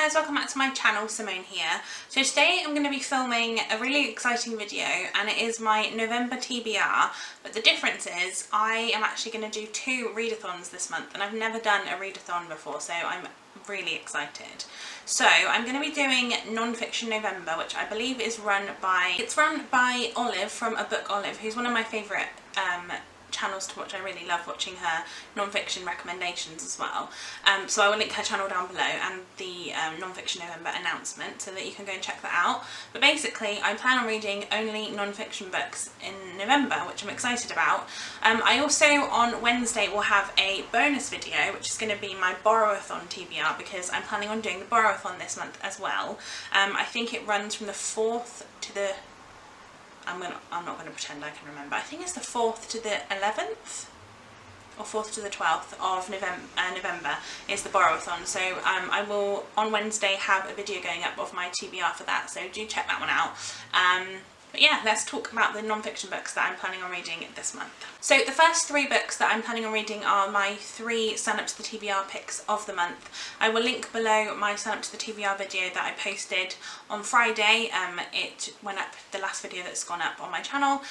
guys, welcome back to my channel. Simone here. So today I'm going to be filming a really exciting video, and it is my November TBR, but the difference is I am actually going to do 2 readathons this month, and I've never done a readathon before, so I'm really excited. So I'm going to be doing Non-Fiction November, which I believe is run by Olive from A Book Olive, who's one of my favourite channels to watch. I really love watching her non-fiction recommendations as well. So I will link her channel down below and the Non-Fiction November announcement so that you can go and check that out. But basically I plan on reading only non-fiction books in November, which I'm excited about. I also on Wednesday will have a bonus video, which is going to be my Borrowathon TBR, because I'm planning on doing the Borrowathon this month as well. I think it runs from the 4th to the I'm not going to pretend I can remember. I think it's the 4th to the 11th or 4th to the 12th of November is the Borrowathon. So I will on Wednesday have a video going up of my TBR for that, so do check that one out. But yeah, let's talk about the non-fiction books that I'm planning on reading this month. So the first 3 books that I'm planning on reading are my 3 sign up to the TBR picks of the month. I will link below my sign up to the TBR video that I posted on Friday. It went up, the last video that's gone up on my channel.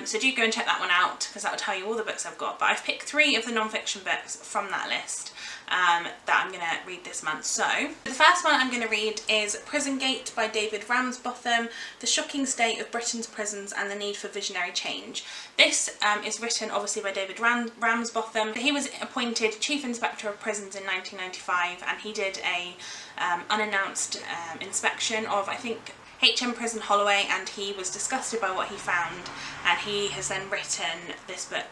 So do go and check that one out, because that will tell you all the books I've got. But I've picked 3 of the non-fiction books from that list that I'm going to read this month. So the first one I'm going to read is Prison Gate by David Ramsbotham, The Shocking State of Britain's Prisons and the Need for Visionary Change. This is written obviously by David Ramsbotham. He was appointed Chief Inspector of Prisons in 1995, and he did a unannounced inspection of, I think, HM Prison Holloway, and he was disgusted by what he found, and he has then written this book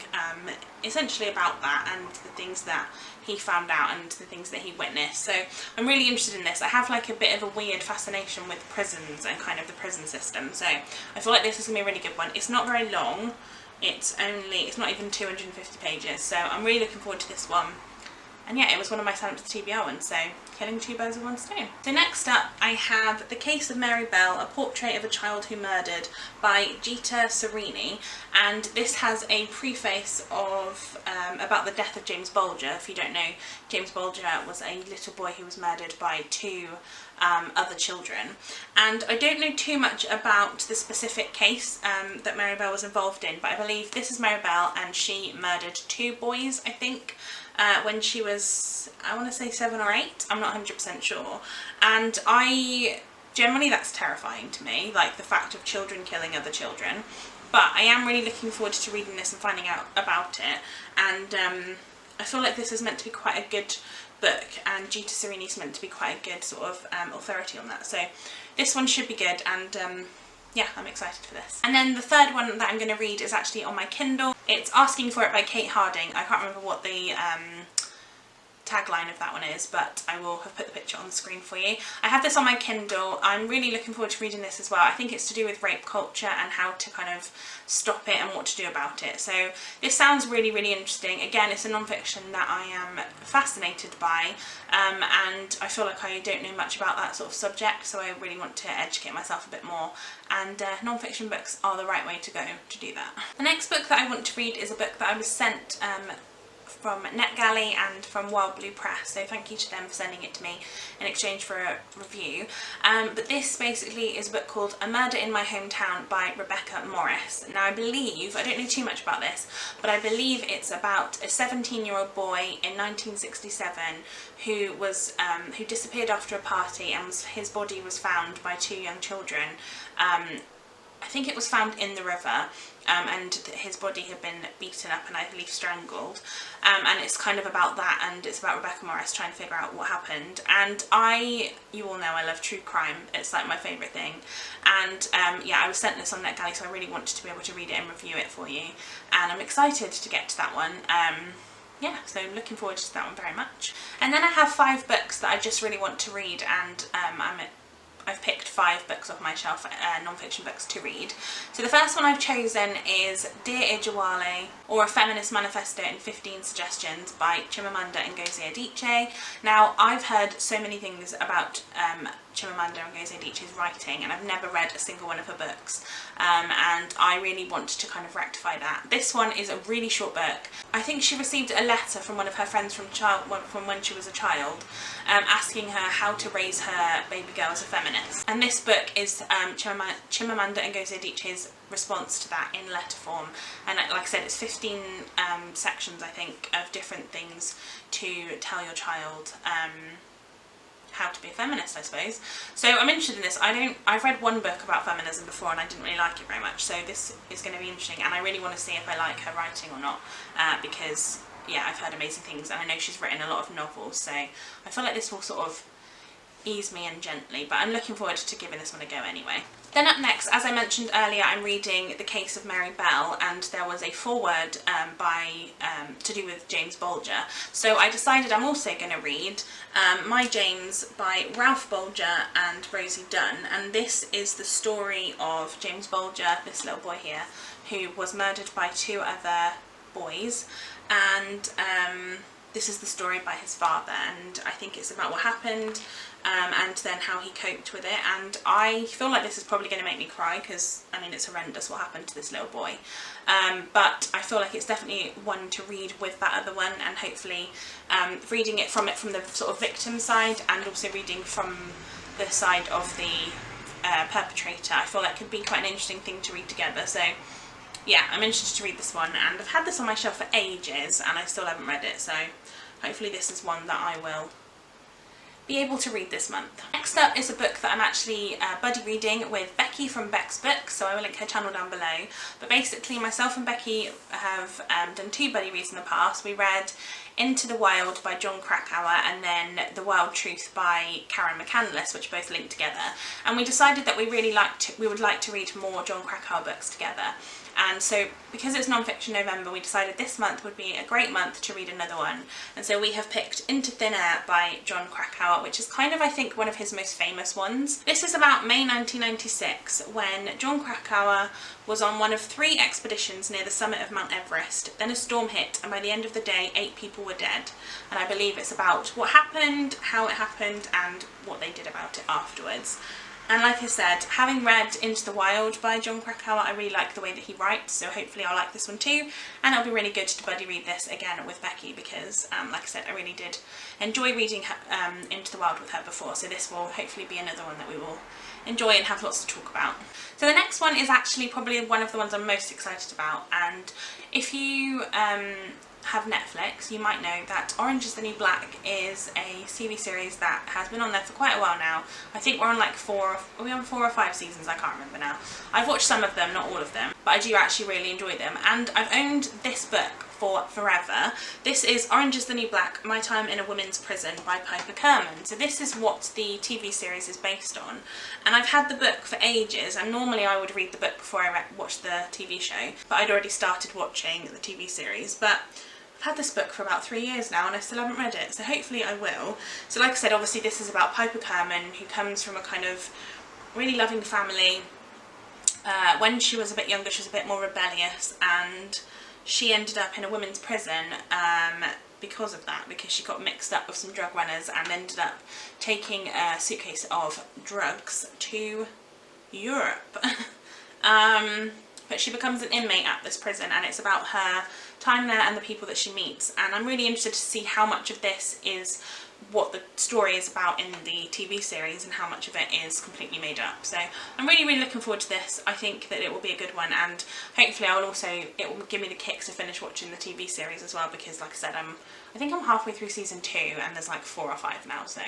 essentially about that and the things that he found out and the things that he witnessed. So I'm really interested in this. I have like a bit of a weird fascination with prisons and kind of the prison system, so I feel like this is going to be a really good one. It's not very long, it's not even 250 pages, so I'm really looking forward to this one. And yeah, it was one of my sign up to the TBR ones, so killing 2 birds with 1 stone. So next up I have The Case of Mary Bell, A Portrait of a Child Who Murdered by Gita Serini, and this has a preface of about the death of James Bulger. If you don't know, James Bulger was a little boy who was murdered by 2 other children, and I don't know too much about the specific case that Mary Bell was involved in, but I believe this is Mary Bell, and she murdered 2 boys, I think, when she was, I want to say 7 or 8, I'm not 100% sure, and generally that's terrifying to me, like the fact of children killing other children, but I am really looking forward to reading this and finding out about it, and I feel like this is meant to be quite a good book, and Gita Serini is meant to be quite a good sort of authority on that, so this one should be good, and yeah, I'm excited for this. And then the third one that I'm going to read is actually on my Kindle. It's Asking for It by Kate Harding. I can't remember what the tagline of that one is, but I will have put the picture on the screen for you. I have this on my Kindle. I'm really looking forward to reading this as well. I think it's to do with rape culture and how to kind of stop it and what to do about it. So this sounds really, really interesting. Again, it's a non-fiction that I am fascinated by, and I feel like I don't know much about that sort of subject, so I really want to educate myself a bit more, and non-fiction books are the right way to go to do that. The next book that I want to read is a book that I was sent from NetGalley and from Wild Blue Press, so thank you to them for sending it to me in exchange for a review. But this basically is a book called A Murder in My Hometown by Rebecca Morris. Now I don't know too much about this, but I believe it's about a 17-year-old boy in 1967 who disappeared after a party, and his body was found by 2 young children. I think it was found in the river, and his body had been beaten up and I believe strangled, and it's kind of about that, and it's about Rebecca Morris trying to figure out what happened. And you all know I love true crime, it's like my favourite thing, and yeah, I was sent this on NetGalley, so I really wanted to be able to read it and review it for you, and I'm excited to get to that one. Yeah, so looking forward to that one very much. And then I have 5 books that I just really want to read, and I've picked 5 books off my shelf, non-fiction books to read. So the first one I've chosen is Dear Ijawale, or A Feminist Manifesto in 15 Suggestions by Chimamanda Ngozi Adichie. Now, I've heard so many things about Chimamanda Ngozi Adichie's writing, and I've never read a single one of her books, and I really want to kind of rectify that. This one is a really short book. I think she received a letter from one of her friends from when she was a child, asking her how to raise her baby girl as a feminist, and this book is Chimamanda Ngozi Adichie's response to that in letter form. And like I said, it's 15 sections, I think, of different things to tell your child how to be a feminist, I suppose. So I'm interested in this. I've read one book about feminism before and I didn't really like it very much, so this is going to be interesting, and I really want to see if I like her writing or not, because yeah, I've heard amazing things, and I know she's written a lot of novels, so I feel like this will sort of ease me in gently, but I'm looking forward to giving this one a go anyway. Then up next, as I mentioned earlier, I'm reading The Case of Mary Bell, and there was a foreword to do with James Bulger. So I decided I'm also going to read My James by Ralph Bulger and Rosie Dunn, and this is the story of James Bulger, this little boy here, who was murdered by 2 other boys, and this is the story by his father, and I think it's about what happened and then how he coped with it, and I feel like this is probably going to make me cry because, I mean, it's horrendous what happened to this little boy, but I feel like it's definitely one to read with that other one, and hopefully reading it from the sort of victim side and also reading from the side of the perpetrator, I feel like could be quite an interesting thing to read together. So yeah, I'm interested to read this one, and I've had this on my shelf for ages and I still haven't read it, so hopefully this is one that I will be able to read this month. Next up is a book that I'm actually buddy reading with Becky from Beck's Books, so I will link her channel down below. But basically myself and Becky have done 2 buddy reads in the past. We read Into the Wild by Jon Krakauer and then The Wild Truth by Karen McCandless, which both link together. And we decided that we would like to read more Jon Krakauer books together. And so because it's non-fiction November, we decided this month would be a great month to read another one. And so we have picked Into Thin Air by Jon Krakauer, which is kind of, I think, one of his most famous ones. This is about May 1996, when Jon Krakauer was on one of 3 expeditions near the summit of Mount Everest. Then a storm hit, and by the end of the day 8 people were dead. And I believe it's about what happened, how it happened, and what they did about it afterwards. And like I said, having read Into the Wild by Jon Krakauer, I really like the way that he writes, so hopefully I'll like this one too. And it'll be really good to buddy read this again with Becky because, like I said, I really did enjoy reading Into the Wild with her before, so this will hopefully be another one that we will enjoy and have lots to talk about. So the next one is actually probably one of the ones I'm most excited about, and if you have Netflix, you might know that Orange is the New Black is a TV series that has been on there for quite a while now. I think we're on like 4 or 5 seasons, I can't remember now. I've watched some of them, not all of them, but I do actually really enjoy them, and I've owned this book for forever. This is Orange is the New Black, My Time in a Women's Prison by Piper Kerman. So this is what the TV series is based on, and I've had the book for ages, and normally I would read the book before I watched the TV show, but I'd already started watching the TV series. But I've had this book for about 3 years now and I still haven't read it, so hopefully I will. So like I said, obviously this is about Piper Kerman, who comes from a kind of really loving family. When she was a bit younger, she was a bit more rebellious, and she ended up in a women's prison because of that, because she got mixed up with some drug runners and ended up taking a suitcase of drugs to Europe. But she becomes an inmate at this prison, and it's about her time there and the people that she meets, and I'm really interested to see how much of this is what the story is about in the TV series and how much of it is completely made up. So I'm really looking forward to this. I think that it will be a good one, and hopefully it will give me the kicks to finish watching the TV series as well, because like I said, I think I'm halfway through season 2 and there's like 4 or 5 now, so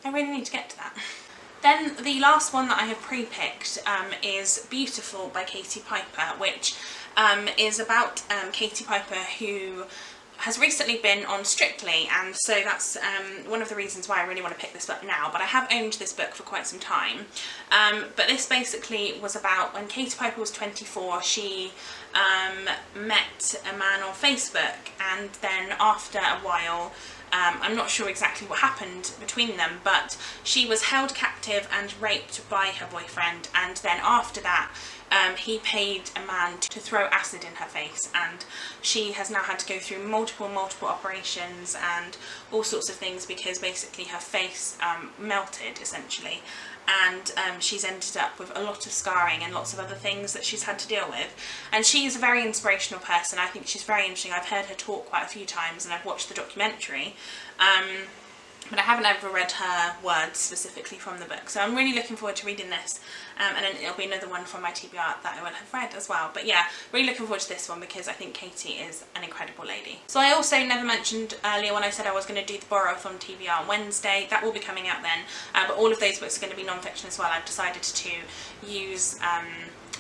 I really need to get to that. Then the last one that I have pre-picked is Beautiful by Katie Piper, which is about Katie Piper, who has recently been on Strictly, and so that's one of the reasons why I really want to pick this up now. But I have owned this book for quite some time. But this basically was about when Katie Piper was 24, she met a man on Facebook, and then after a while I'm not sure exactly what happened between them, but she was held captive and raped by her boyfriend, and then after that he paid a man to throw acid in her face, and she has now had to go through multiple operations and all sorts of things because basically her face melted essentially, and she's ended up with a lot of scarring and lots of other things that she's had to deal with. And she's a very inspirational person. I think she's very interesting. I've heard her talk quite a few times and I've watched the documentary, but I haven't ever read her words specifically from the book, so I'm really looking forward to reading this, and then it'll be another one from my TBR that I will have read as well. But yeah, really looking forward to this one because I think Katie is an incredible lady. So I also never mentioned earlier when I said I was going to do the Borrow-a-thon TBR on Wednesday. That will be coming out then, but all of those books are going to be non-fiction as well. I've decided to use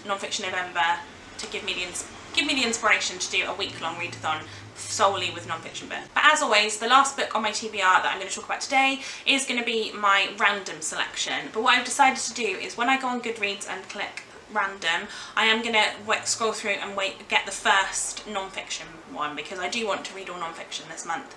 Non-Fiction November to give me the inspiration to do a week-long readathon solely with non-fiction books. But as always, the last book on my TBR that I'm going to talk about today is going to be my random selection. But what I've decided to do is when I go on Goodreads and click random, I am going to scroll through and get the first non-fiction one because I do want to read all non-fiction this month.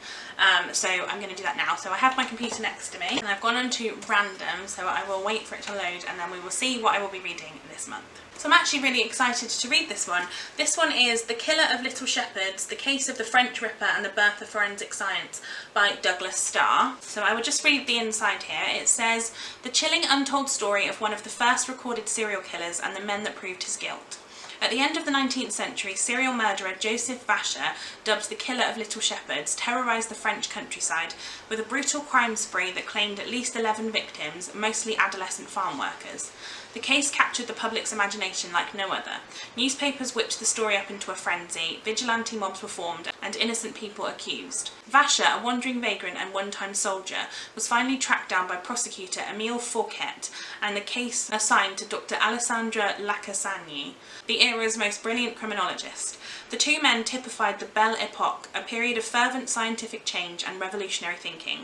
So I'm going to do that now. So I have my computer next to me and I've gone on to random, so I will wait for it to load and then we will see what I will be reading this month. So I'm actually really excited to read this one. This one is The Killer of Little Shepherds, The Case of the French Ripper and the Birth of Forensic Science by Douglas Starr. So I will just read the inside here. It says, the chilling untold story of one of the first recorded serial killers and the men that proved his guilt. At the end of the 19th century, serial murderer Joseph Vacher, dubbed the Killer of Little Shepherds, terrorised the French countryside with a brutal crime spree that claimed at least 11 victims, mostly adolescent farm workers. The case captured the public's imagination like no other. Newspapers whipped the story up into a frenzy, vigilante mobs were formed, and innocent people accused. Vacher, a wandering vagrant and one-time soldier, was finally tracked down by prosecutor Émile Fouquet, and the case assigned to Dr. Alessandre Lacassagne, the era's most brilliant criminologist. The two men typified the Belle Epoque, a period of fervent scientific change and revolutionary thinking.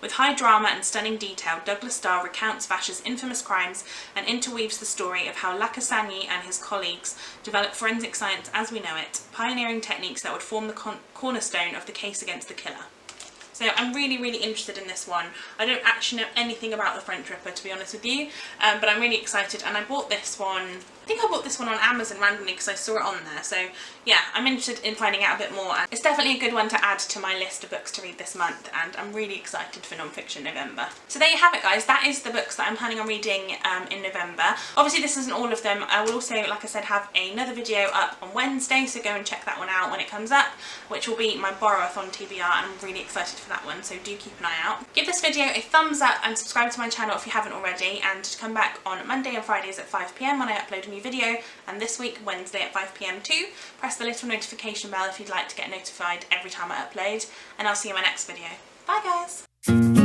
With high drama and stunning detail, Douglas Starr recounts Vacher's infamous crimes and interweaves the story of how Lacassagne and his colleagues developed forensic science as we know it, pioneering techniques that would form the cornerstone of the case against the killer. So I'm really interested in this one. I don't actually know anything about the French Ripper, to be honest with you, but I'm really excited, and I bought this one, I think I bought this one on Amazon randomly because I saw it on there, so yeah, I'm interested in finding out a bit more. It's definitely a good one to add to my list of books to read this month, and I'm really excited for Non-Fiction November. So there you have it, guys. That is the books that I'm planning on reading in November. Obviously this isn't all of them. I will also, like I said, have another video up on Wednesday, so go and check that one out when it comes up, which will be my Borrow-a-thon TBR, and I'm really excited for that one, so do keep an eye out. Give this video a thumbs up and subscribe to my channel if you haven't already, and come back on Monday and Fridays at 5 PM when I upload a new video, and this week Wednesday at 5 PM too. Press the little notification bell if you'd like to get notified every time I upload, and I'll see you in my next video. Bye guys!